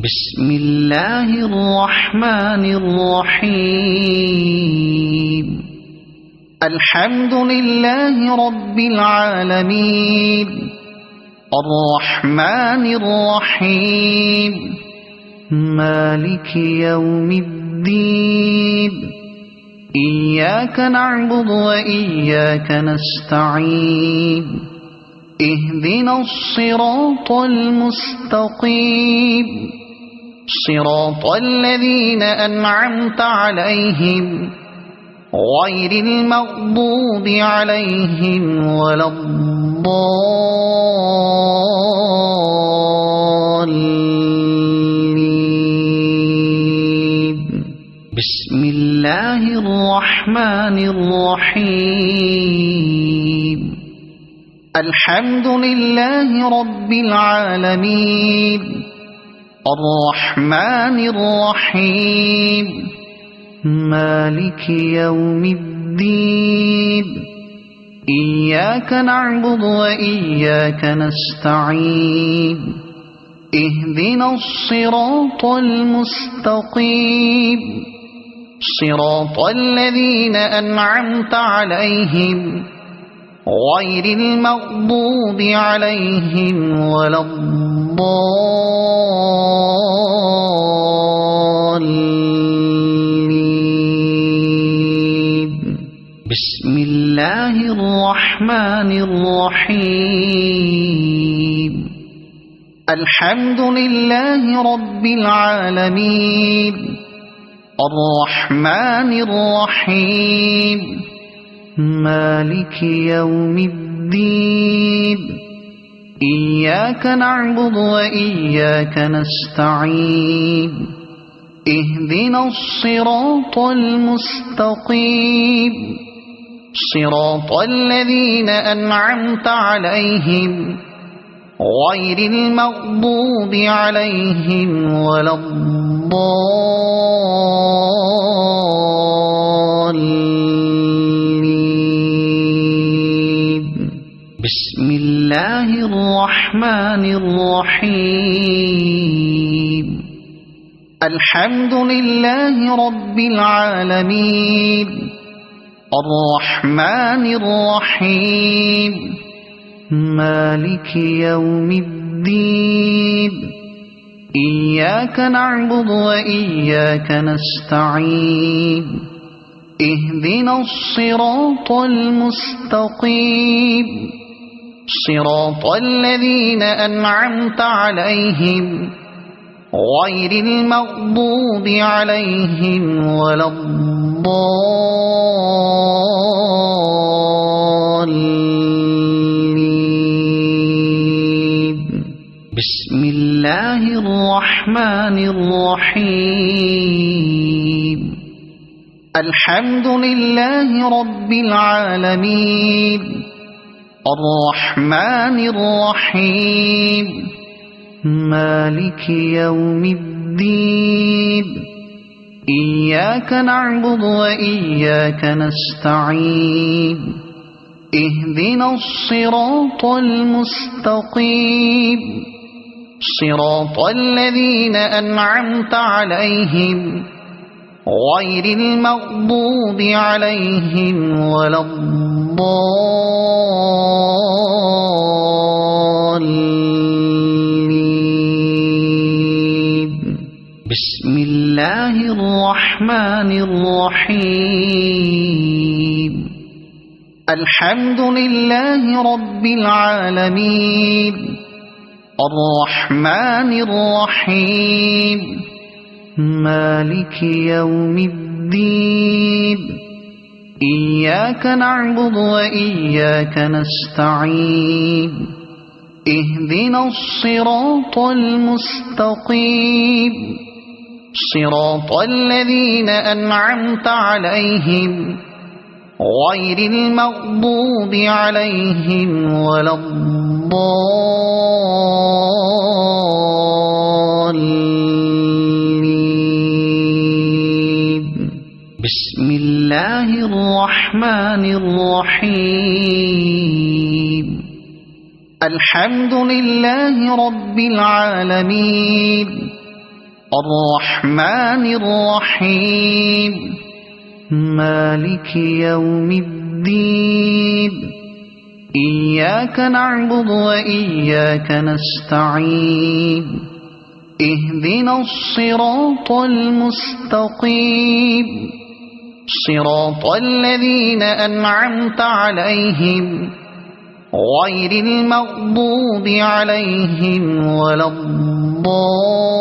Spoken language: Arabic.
بسم الله الرحمن الرحيم. الحمد لله رب العالمين الرحمن الرحيم مالك يوم الدين. إياك نعبد وإياك نستعين. اهدنا الصراط المستقيم صراط الذين أنعمت عليهم غير المغضوب عليهم ولا الضالين. بسم الله الرحمن الرحيم. الحمد لله رب العالمين الرحمن الرحيم مالك يوم الدين. إياك نعبد وإياك نستعين. اهدنا الصراط المستقيم صراط الذين أنعمت عليهم غير المغضوب عليهم ولا الضالين. بسم الله الرحمن الرحيم. الحمد لله رب العالمين الرحمن الرحيم مالك يوم الدين. إياك نعبد وإياك نستعين. اهدنا الصراط المستقيم صراط الذين أنعمت عليهم غير المغضوب عليهم ولا الضالين. بسم الله الرحمن الرحيم. الحمد لله رب العالمين الرحمن الرحيم مالك يوم الدين. إياك نعبد وإياك نستعين. اهدنا الصراط المستقيم صراط الذين أنعمت عليهم غير المغضوب عليهم ولا الضالين. بسم الله الرحمن الرحيم. الحمد لله رب العالمين الرحمن الرحيم مالك يوم الدين. إياك نعبد وإياك نستعين. اهدنا الصراط المستقيم صراط الذين أنعمت عليهم غير المغضوب عليهم ولا الضالين. بسم الله الرحمن الرحيم. الحمد لله رب العالمين الرحمن الرحيم مالك يوم الدين. إياك نعبد وإياك نستعين. اهدنا الصراط المستقيم صراط الذين أنعمت عليهم غير المغضوب عليهم ولا الضالين. بسم الله الرحمن الرحيم. الحمد لله رب العالمين الرحمن الرحيم مالك يوم الدين إياك نعبد وإياك نستعين اهدنا الصراط المستقيم صراط الذين أنعمت عليهم غير المغضوب عليهم ولا الضالين